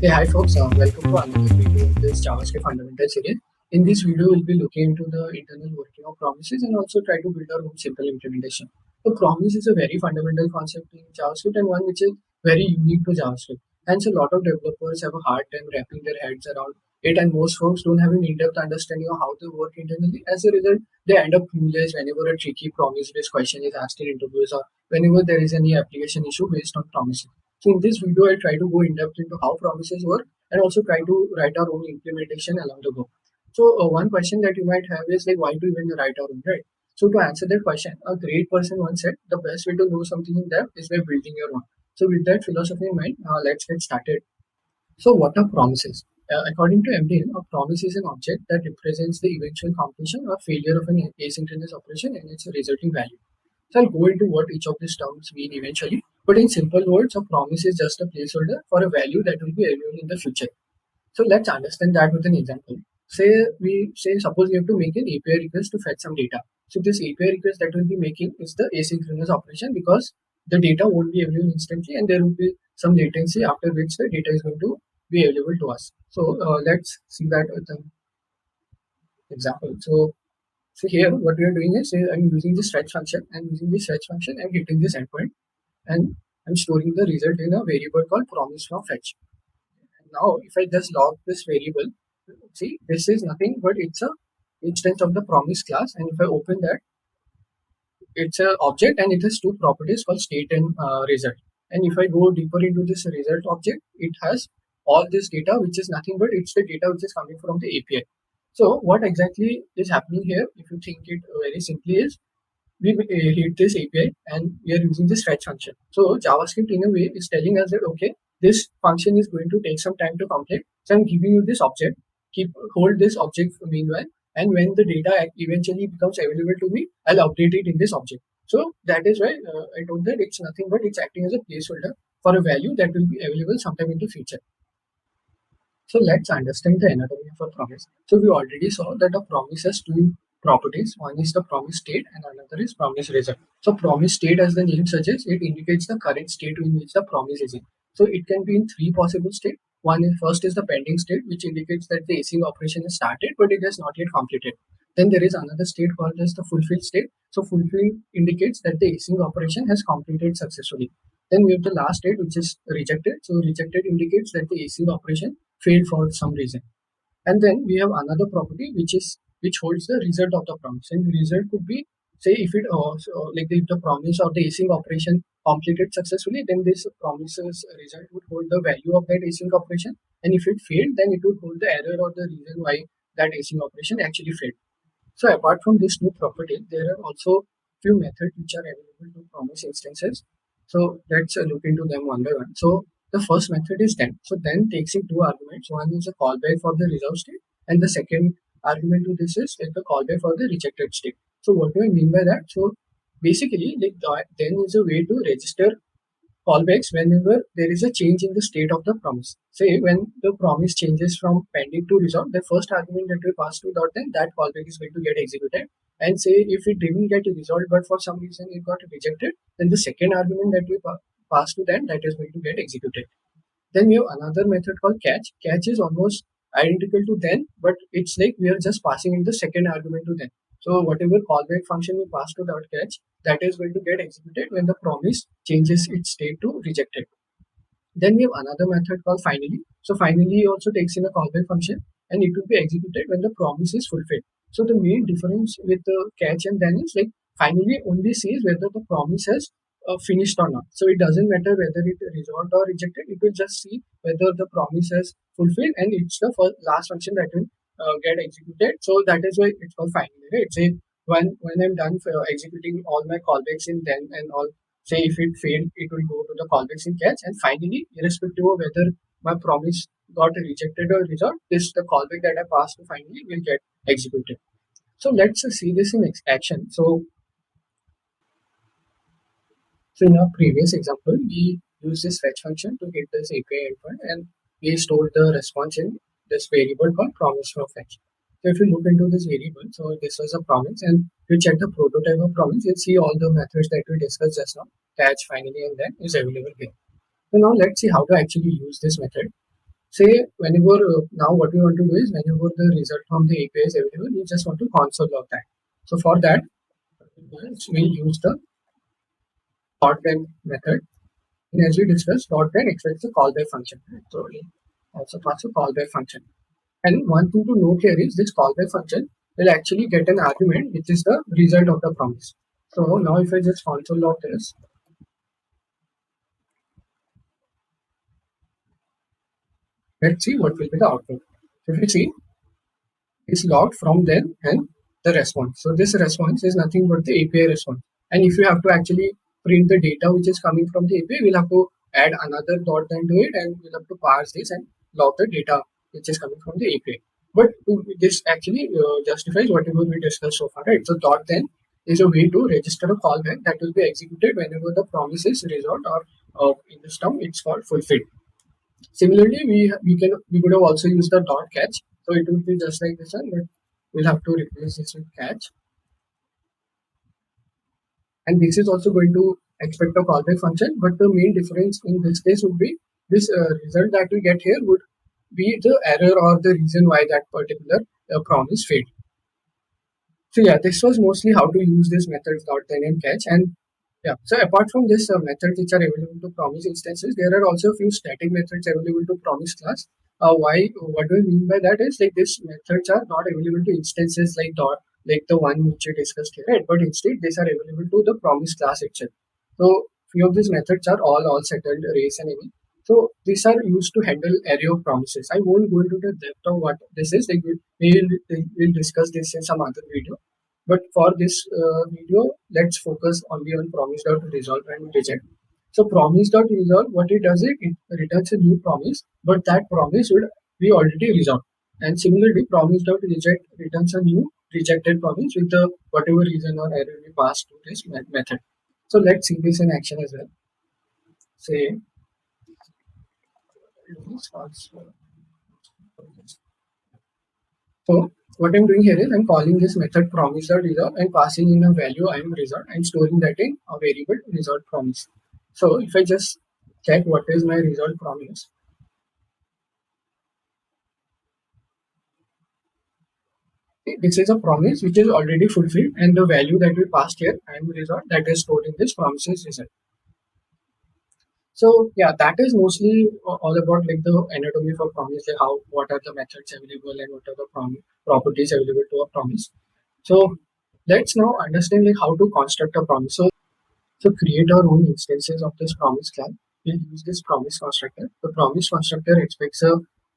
Hey, hi folks, welcome to another video in this JavaScript fundamental series. In this video, we'll be looking into the internal working of promises and also try to build our own simple implementation. So promise is a very fundamental concept in JavaScript and one which is very unique to JavaScript. Hence, a lot of developers have a hard time wrapping their heads around it, and most folks don't have an in-depth understanding of how they work internally. As a result, they end up clueless whenever a tricky promise-based question is asked in interviews or whenever there is any application issue based on promises. So in this video, I'll try to go in depth into how promises work and also try to write our own implementation along the go. So one question that you might have is like, why do we even write our own, right? So to answer that question, a great person once said, the best way to know something in depth is by building your own. So with that philosophy in mind, let's get started. So what are promises? According to MDN, a promise is an object that represents the eventual completion or failure of an asynchronous operation and its resulting value. So I'll go into what each of these terms mean eventually, but in simple words, a promise is just a placeholder for a value that will be available in the future. So let's understand that with an example. Suppose we have to make an API request to fetch some data. So this API request that we'll be making is the asynchronous operation because the data won't be available instantly and there will be some latency after which the data is going to be available to us. So let's see that with an example. So here what we are doing is I'm using this fetch function. I'm using this fetch function and hitting this endpoint and I'm storing the result in a variable called promise from fetch. And now if I just log this variable, see this is nothing but it's a instance of the promise class, and if I open that, it's an object and it has two properties called state and result. And if I go deeper into this result object, it has all this data which is nothing but it's the data which is coming from the API. So what exactly is happening here, if you think it very simply, is we hit this API and we are using this fetch function. So JavaScript in a way is telling us that okay, this function is going to take some time to complete. So I'm giving you this object, hold this object meanwhile, and when the data eventually becomes available to me, I'll update it in this object. So that is why I told that it's nothing but it's acting as a placeholder for a value that will be available sometime in the future. So let's understand the anatomy of a promise. So we already saw that a promise has two properties. One is the promise state and another is promise result. So promise state, as the name suggests, it indicates the current state in which the promise is in. So it can be in three possible states. First is the pending state, which indicates that the async operation has started, but it has not yet completed. Then there is another state called as the fulfilled state. So fulfilled indicates that the async operation has completed successfully. Then we have the last state, which is rejected. So rejected indicates that the async operation failed for some reason. And then we have another property which holds the result of the promise. And the result could be, say, if it if the promise or the async operation completed successfully, then this promises result would hold the value of that async operation. And if it failed, then it would hold the error or the reason why that async operation actually failed. So apart from this new property, there are also few methods which are available to promise instances. So let's look into them one by one. So the first method is then. So then takes in two arguments. One is a callback for the reserved state, and the second argument to this is like the callback for the rejected state. So what do I mean by that? So basically, then is a way to register callbacks whenever there is a change in the state of the promise. Say when the promise changes from pending to resolved, the first argument that we pass to dot then that callback is going to get executed. And say if it didn't get resolved but for some reason it got rejected, then the second argument that we pass to then that is going to get executed. Then we have another method called catch. Catch is almost identical to then, but it's like we are just passing in the second argument to then. So whatever callback function we pass to dot catch, that is going to get executed when the promise changes its state to rejected. Then we have another method called finally. So finally also takes in a callback function and it will be executed when the promise is fulfilled. So the main difference with the catch and then is like finally only sees whether the promise has finished or not. So it doesn't matter whether it resolved or rejected. It will just see whether the promise has fulfilled, and it's the last function that will get executed. So that is why it's called finally. Right? Say when I'm done for executing all my callbacks in then and all. Say if it failed, it will go to the callbacks in catch, and finally, irrespective of whether my promise got rejected or resolved, this the callback that I passed to finally will get executed. So let's see this in action. So in our previous example, we used this fetch function to hit this API endpoint, and we stored the response in this variable called promise from fetch. So if you look into this variable, so this was a promise, and we check the prototype of promise, you'll see all the methods that we discussed just now, catch, finally, and then is available here. So now let's see how to actually use this method. Say whenever now what we want to do is whenever the result from the API is available, we just want to console log that. So for that, we'll use the dot then method. And as we discussed, dot then expects a callback function. So it also pass a callback function. And one thing to note here is this callback function will actually get an argument which is the result of the promise. So now if I just console log this, let's see what will be the output. So if you see, is logged from then and the response. So this response is nothing but the API response. And if you have to actually print the data which is coming from the API, we'll have to add another dot then to it, and we'll have to parse this and log the data which is coming from the API. But this actually justifies whatever we discussed so far, right? So dot then is a way to register a callback that will be executed whenever the promise is resolved, or in this term it's called fulfilled. Similarly, we could have also used the dot catch. So it would be just like this one, but we'll have to replace this with catch. And this is also going to expect a callback function, but the main difference in this case would be this result that we get here would be the error or the reason why that particular promise failed. So yeah, this was mostly how to use this methods dot then and catch. And yeah, so apart from this methods which are available to promise instances, there are also a few static methods available to promise class. Why? What do I mean by that is like these methods are not available to instances like dot, like the one which we discussed here, right? But instead these are available to the promise class itself. So few of these methods are all settled race and any. So these are used to handle array of promises. I won't go into the depth of what this is. Like we'll discuss this in some other video. But for this video, let's focus only on promise.resolve and reject. So promise.resolve, what it does is it returns a new promise, but that promise would be already resolved. And similarly, promise.reject returns a new rejected promise with the whatever reason or error we pass to this method. So let's see this in action as well. Say, so what I'm doing here is I'm calling this method promise.resolve and passing in a value I am result and storing that in a variable result promise. So if I just check what is my result promise, this is a promise which is already fulfilled, and the value that we passed here I am result that is stored in this promises result. So yeah, that is mostly all about like the anatomy for promise, like how what are the methods available and what are the properties available to a promise. So let's now understand like how to construct a promise. So create our own instances of this promise class. We'll use this promise constructor. The promise constructor expects a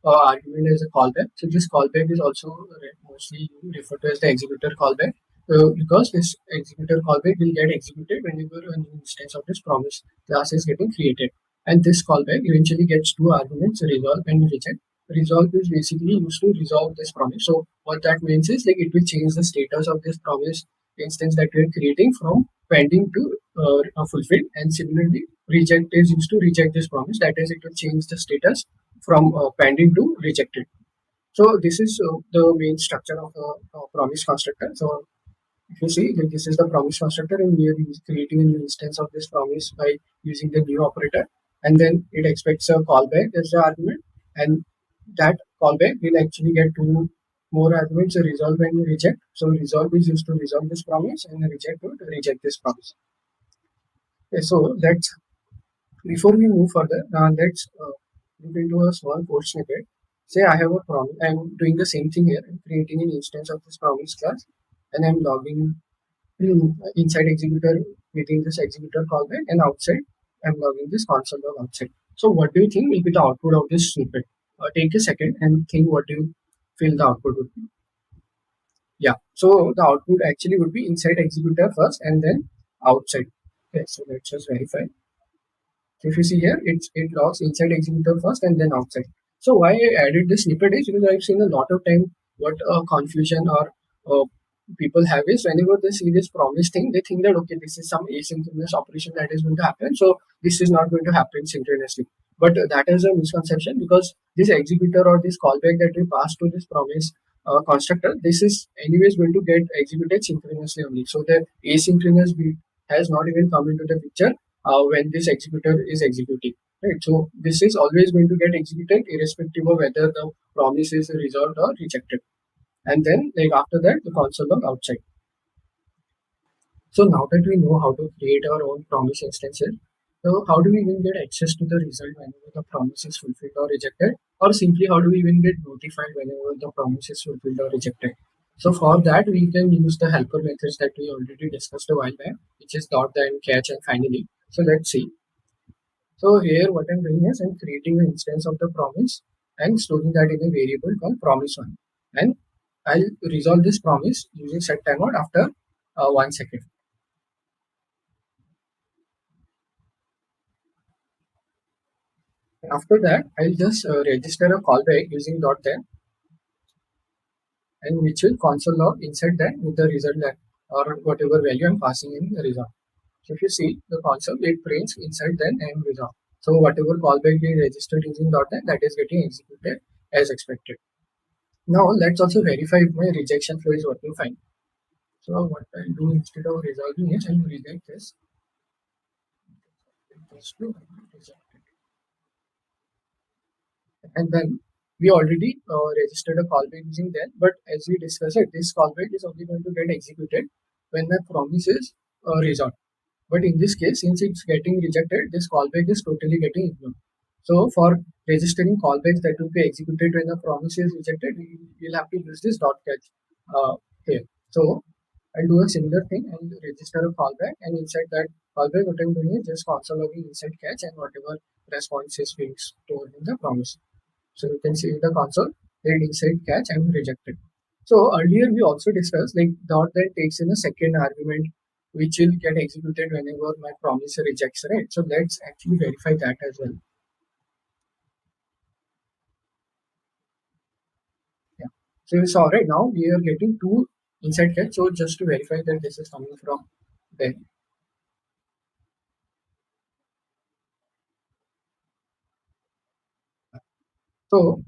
argument as a callback. So this callback is also mostly referred to as the executor callback, because this executor callback will get executed whenever a new instance of this promise class is getting created. And this callback eventually gets two arguments, resolve and reject. Resolve is basically used to resolve this promise. So what that means is like it will change the status of this promise instance that we are creating from pending to fulfilled. And similarly, reject is used to reject this promise. That is, it will change the status from pending to rejected. So this is the main structure of a promise constructor. So if you see, like this is the promise constructor, and we are creating a new instance of this promise by using the new operator, and then it expects a callback as the argument, and that callback will actually get two more arguments, a resolve and a reject. So resolve is used to resolve this promise, and a reject to reject this promise. Okay, so let's before we move further, let's move into a small code snippet. Say I have a promise. I'm doing the same thing here. I'm creating an instance of this promise class, and I'm logging inside executor within this executor callback, and outside I'm logging this console log outside. So what do you think will be the output of this snippet? Take a second and think what do you feel the output would be. Yeah, so the output actually would be inside executor first and then outside. Okay, so let's just verify. So if you see here, it logs inside executor first and then outside. So why I added this snippet is because I've seen a lot of time what confusion or people have is whenever they see this promise thing, they think that okay, this is some asynchronous operation that is going to happen. So this is not going to happen synchronously. But that is a misconception, because this executor or this callback that we pass to this promise constructor, this is anyways going to get executed synchronously only. So the asynchronous bit has not even come into the picture when this executor is executing, right? So this is always going to get executed irrespective of whether the promise is resolved or rejected. And then like after that, the console log outside. So now that we know how to create our own promise instances, so how do we even get access to the result whenever the promise is fulfilled or rejected? Or simply how do we even get notified whenever the promise is fulfilled or rejected? So for that, we can use the helper methods that we already discussed a while back, which is dot, then catch, and finally. So let's see. So here what I'm doing is I'm creating an instance of the promise and storing that in a variable called promise1. And I'll resolve this promise using set timeout after 1 second. After that, I'll just register a callback using dot then, and which will console log inside that with the result that or whatever value I'm passing in the result. So if you see the console, it prints inside then and result. So whatever callback we registered using dot then, that is getting executed as expected. Now let's also verify if my rejection flow is working fine. So what I'll do instead of resolving it, I'll reject this. Just to reject it. And then we already registered a callback using that, but as we discussed it, this callback is only going to get executed when the promise is resolved. But in this case, since it's getting rejected, this callback is totally getting ignored. So for registering callbacks that will be executed when the promise is rejected, we will have to use this dot catch here. So I'll do a similar thing and register a callback, and inside that callback, what I'm doing is just console logging inside catch and whatever response is being stored in the promise. So you can see in the console, read inside catch and rejected. So earlier we also discussed like dot that takes in a second argument which will get executed whenever my promise rejects, right? So let's actually verify that as well. Yeah. So you saw right now we are getting two inside catch. So just to verify that this is coming from there. So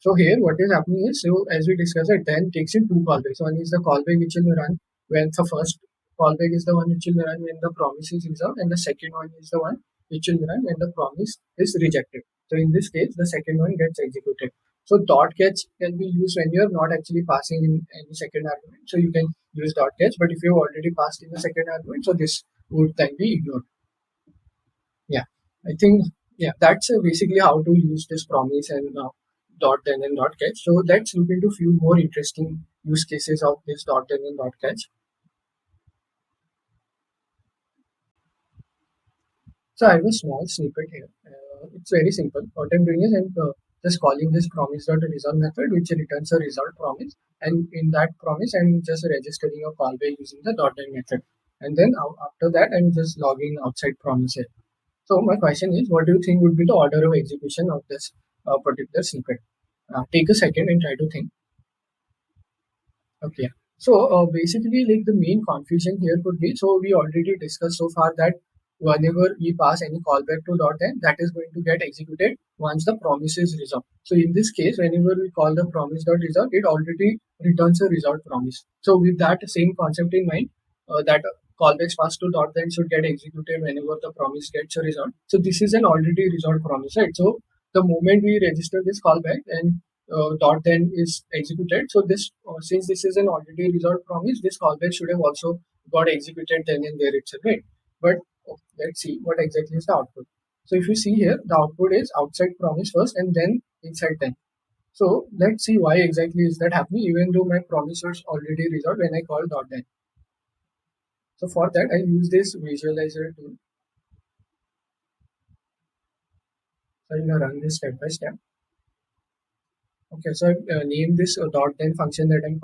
So here what is happening is, so as we discussed it, then takes in two callbacks. One is the callback which will run when the first callback is the one which will run when the promise is resolved, and the second one is the one which will run when the promise is rejected. So in this case, the second one gets executed. So dot catch can be used when you are not actually passing in any second argument. So you can use dot catch, but if you have already passed in the second argument, so this would then be ignored. Yeah, I think that's basically how to use this promise and dot then and dot catch. So let's look into few more interesting use cases of this dot then and dot catch. So I have a small snippet here. It's very simple. What I'm doing is I'm just calling this promise.result method, which returns a result promise. And in that promise, I'm just registering a callback using the dot then method. And then after that, I'm just logging outside promise here. So my question is, what do you think would be the order of execution of this particular snippet? Take a second and try to think. Okay. So basically, like the main confusion here could be, so we already discussed so far that whenever we pass any callback to dot n, that is going to get executed once the promise is resolved. So in this case, whenever we call the promise dot resolve, it already returns a resolved promise. So with that same concept in mind, that callbacks passed to dot then should get executed whenever the promise gets resolved. So this is an already resolved promise, right? So the moment we register this callback and dot then is executed. So this since this is an already resolved promise, this callback should have also got executed then and there itself, right? But let's see what exactly is the output. So if you see here, the output is outside promise first and then inside then. So let's see why exactly is that happening, even though my promise was already resolved when I call dot then. So for that, I use this visualizer tool. So I'm gonna run this step by step. Okay, so I name this dot then function that I'm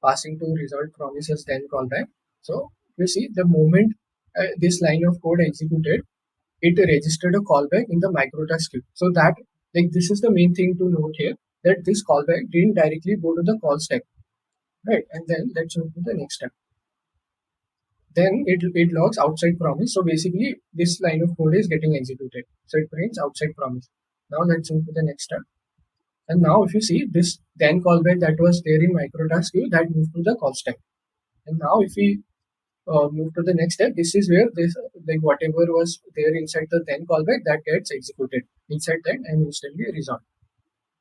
passing to result promises then callback. So you see the moment this line of code executed, it registered a callback in the microtask queue. So that like this is the main thing to note here, that this callback didn't directly go to the call stack, right? And then let's move to the next step. Then it logs outside promise. So basically this line of code is getting executed. So it prints outside promise. Now let's move to the next step. And now if you see this then callback that was there in microtask queue, that moved to the call stack. And now if we move to the next step, this is where this like whatever was there inside the then callback that gets executed inside that and instantly resolved.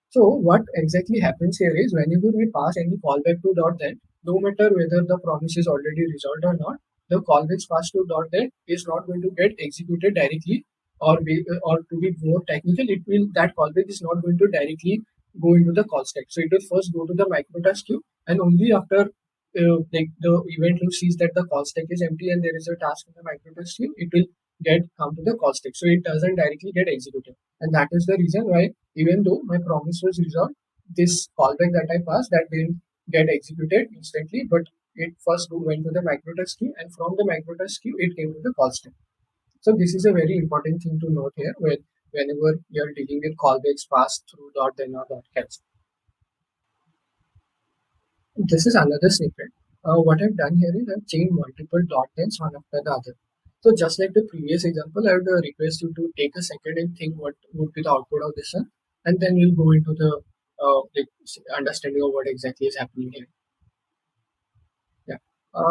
So what exactly happens here is whenever we pass any callback to dot then, no matter whether the promise is already resolved or not, the callbacks passed to dot then is not going to get executed directly, or to be more technical, it will that callback is not going to directly go into the call stack. So it will first go to the microtask queue, and only after like the event loop sees that the call stack is empty and there is a task in the microtask queue, it will get come to the call stack. So it doesn't directly get executed, and that is the reason why even though my promise was resolved, this callback that I passed that didn't get executed instantly, but it first went to the microtask queue, and from the microtask queue, it came to the call step. So this is a very important thing to note here whenever you're dealing with callbacks passed through dot then or dot catch. This is another snippet. What I've done here is I've chained multiple dot tens one after the other. So just like the previous example, I would request you to take a second and think what would be the output of this one, and then we'll go into the understanding of what exactly is happening here. Yeah.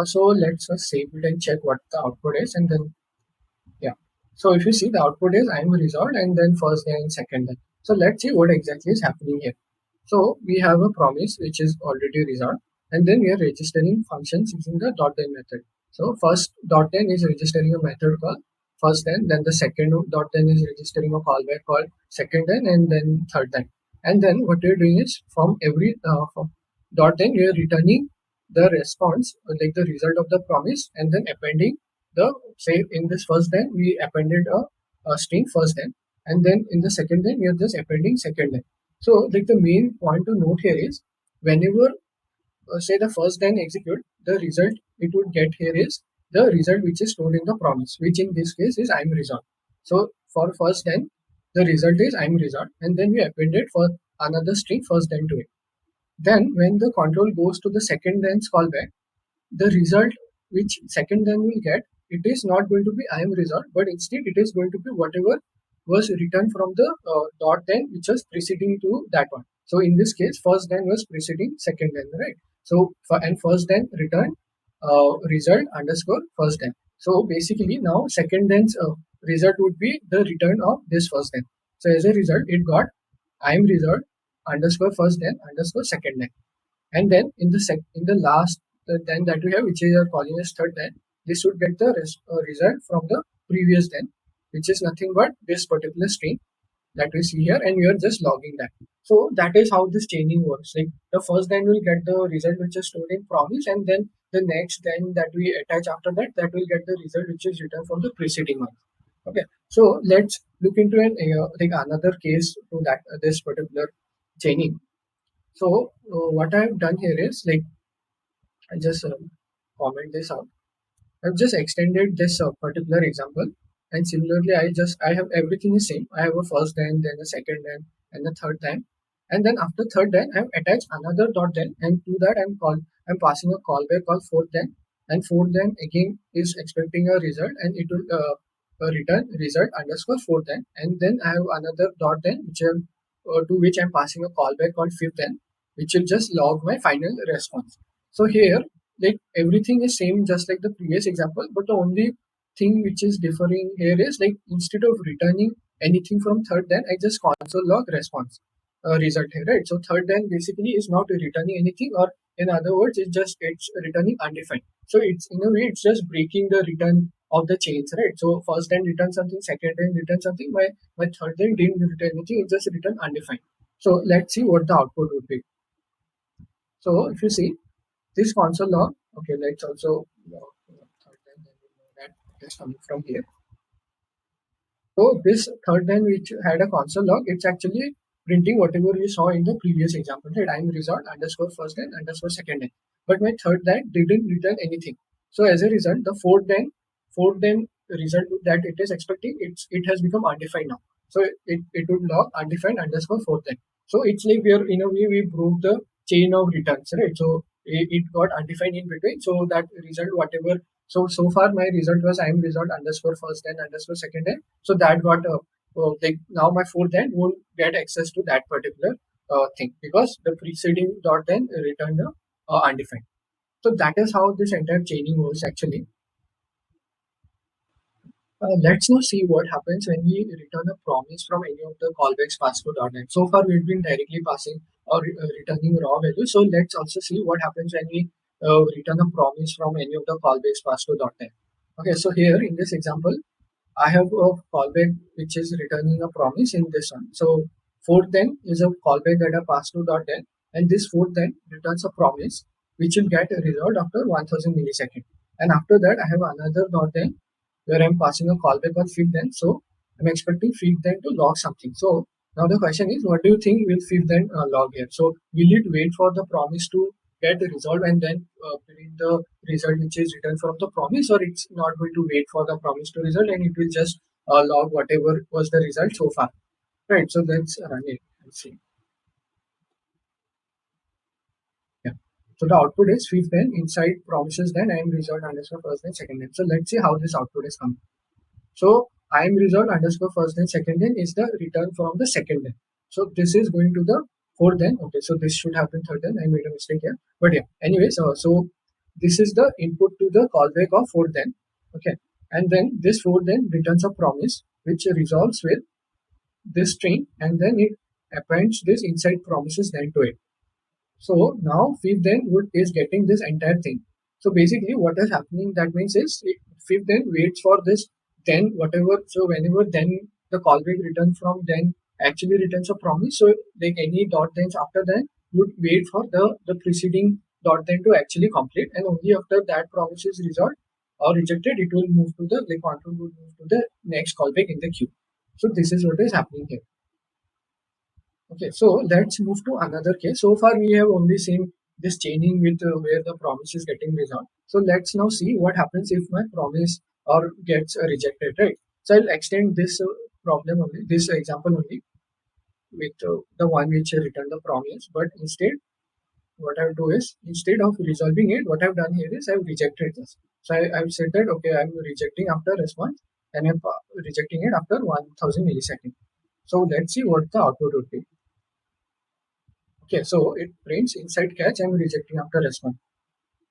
So let's just save it and check what the output is, and then yeah. So if you see the output is I'm resolved, and then first then second then. So let's see what exactly is happening here. So we have a promise which is already resolved, and then we are registering functions using the dot then method. So first dot then is registering a method called first then the second dot then is registering a callback called second and then third then. And then what you're doing is from every from dot then you're returning the response like the result of the promise, and then appending the say in this first then we appended a string first then, and then in the second then we are just appending second then. So, like the main point to note here is whenever say the first then execute, the result it would get here is the result which is stored in the promise, which in this case is I'm resolved. So for first then, the result is I'm resolved, and then we append it for another string first then to it. Then when the control goes to the second then's callback, the result which second then will get, it is not going to be I am result, but instead it is going to be whatever was returned from the dot then which was preceding to that one. So in this case, first then was preceding second then, right? So and first then return result underscore first then. So basically now second then's result would be the return of this first then. So as a result, it got I am result underscore first then underscore second then. And then in the last then that we have, which is calling as third then, this would get the result from the previous then, which is nothing but this particular string that we see here, and we are just logging that. So that is how this chaining works. Like the first then will get the result which is stored in promise, and then the next then that we attach after that, that will get the result which is returned from the preceding one. Okay, so let's look into an like another case to that this particular chaining. So what I have done here is like I just comment this out. I've just extended this particular example, and similarly, I have everything is same. I have a first then a second and a third then, and then after third then I've attached another dot then, and to that I'm passing a callback called fourth then, and fourth then again is expecting a result, and it will return result underscore fourth then, and then I have another dot then to which I'm passing a callback called fifth then, which will just log my final response. So here like everything is same just like the previous example, but the only thing which is differing here is like instead of returning anything from third then I just console log response result here, right? So third then basically is not returning anything, or in other words it's returning undefined. So it's in a way it's just breaking the return of the chains, right? So first then return something, second then return something, my third then didn't return anything, it just returned undefined. So let's see what the output would be. So if you see this console log, okay, let's also log third line, then we know that it is coming from here. So this third line which had a console log, it's actually printing whatever we saw in the previous example, right? I'm result underscore first line underscore second line. But my third line didn't return anything. So as a result, the fourth line result that it is expecting, it has become undefined now. So it would log undefined underscore fourth line. So it's like we are in a way we broke the chain of returns, right? So it got undefined in between. So that result, whatever. So far my result was I'm result underscore first then underscore second then. So that got like now my fourth then won't get access to that particular thing because the preceding dot then returned the undefined. So that is how this entire chaining works actually. Let's now see what happens when we return a promise from any of the callbacks passed to .NET. So far, we've been directly passing or returning raw value. So let's also see what happens when we return a promise from any of the callbacks passed to .NET. Okay, so here in this example, I have a callback which is returning a promise in this one. So fourth then is a callback that I passed to .NET, and this fourth then returns a promise which will get resolved after 1000 milliseconds. And after that, I have another .NET where I'm passing a callback on feedThen. So I'm expecting feedThen to log something. So now the question is, what do you think will feedThen log here? So will it wait for the promise to get resolved and then print the result which is written from the promise, or it's not going to wait for the promise to result and it will just log whatever was the result so far, right? So let's run it and see. Yeah. So the output is feedThen inside promises then I am result underscore first and second then. So let's see how this output is coming. So I am result underscore first then second then is the return from the second then. So this is going to the fourth then. Okay, so this should have been third then. I made a mistake here. But yeah, anyways, so this is the input to the callback of fourth then. Okay. And then this fourth then returns a promise which resolves with this string and then it appends this inside promises then to it. So now feedThen is getting this entire thing. So basically what is happening that means is feedThen waits for this then whatever. So whenever then the callback return from then actually returns a promise. So like any dot thens after that would wait for the preceding dot then to actually complete, and only after that promise is resolved or rejected it will move to the like control would move to the next callback in the queue. So this is what is happening here. Okay, so let's move to another case. So far, we have only seen this chaining with where the promise is getting resolved. So let's now see what happens if my promise or gets rejected, right? So I'll extend this problem only, this example only with the one which returned the promise. But instead, what I will do is instead of resolving it, what I've done here is I've rejected this. So I've said that okay, I'm rejecting after response and I'm rejecting it after 1000 milliseconds. So let's see what the output would be. Okay, so it prints inside catch I'm rejecting after response.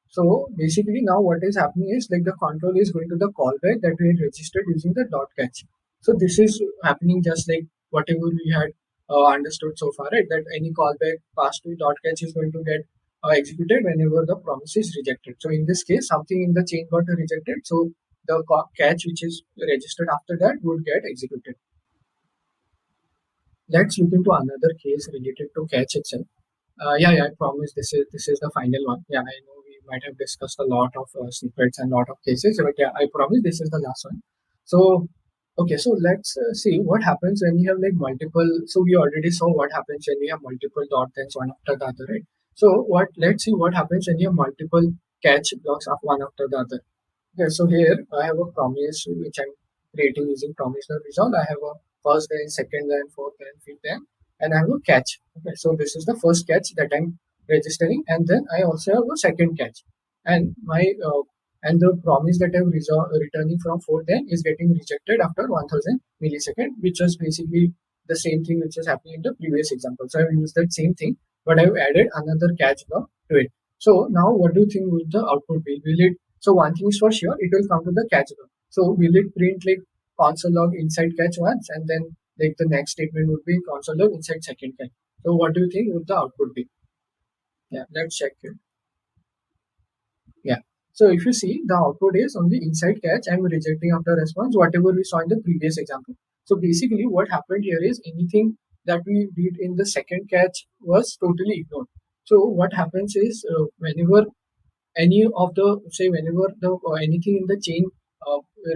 So basically now what is happening is like the control is going to the callback that we had registered using the dot catch. So this is happening just like whatever we had understood so far, right? That any callback passed to dot catch is going to get executed whenever the promise is rejected. So in this case, something in the chain got rejected. So the catch which is registered after that would get executed. Let's look into another case related to catch itself. Yeah, I promise this is the final one. Yeah, I know we might have discussed a lot of snippets and lot of cases, but yeah, I promise this is the last one. So, okay, so let's see what happens when you have like multiple. So we already saw what happens when we have multiple dot thens one after the other, right? So what? Let's see what happens when you have multiple catch blocks of one after the other. Okay, so here I have a promise which I'm creating using promisor resolve. I have a first then, second then, fourth then, fifth then, and I have a catch. Okay, so this is the first catch that I'm registering, and then I also have a second catch. And my and the promise that I'm returning from fourth then is getting rejected after 1000 millisecond, which was basically the same thing which was happening in the previous example. So I've used that same thing, but I've added another catch block to it. So now what do you think will the output be? Will it so one thing is for sure, it will come to the catch log. So will it print like console log inside catch once and then like the next statement would be console log inside second catch. So what do you think would the output be? Yeah, let's check it. Yeah. So if you see the output is only inside catch, I'm rejecting after response, whatever we saw in the previous example. So basically what happened here is anything that we did in the second catch was totally ignored. So what happens is whenever any of the say whenever the anything in the chain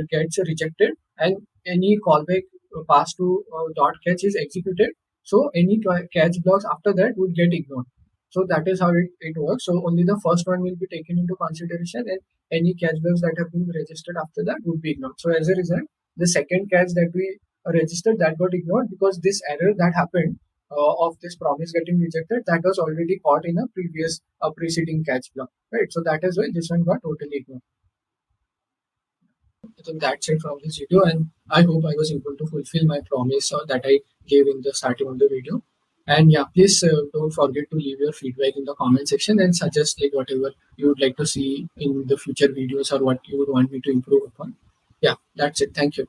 gets rejected and any callback pass to dot catch is executed, so any catch blocks after that would get ignored. So that is how it works. So only the first one will be taken into consideration and any catch blocks that have been registered after that would be ignored. So as a result, the second catch that we registered that got ignored because this error that happened of this promise getting rejected that was already caught in a previous preceding catch block, right? So that is why this one got totally ignored. I think that's it from this video, and I hope I was able to fulfill my promise that I gave in the starting of the video. And yeah, please don't forget to leave your feedback in the comment section and suggest like whatever you would like to see in the future videos or what you would want me to improve upon. Yeah, that's it. Thank you.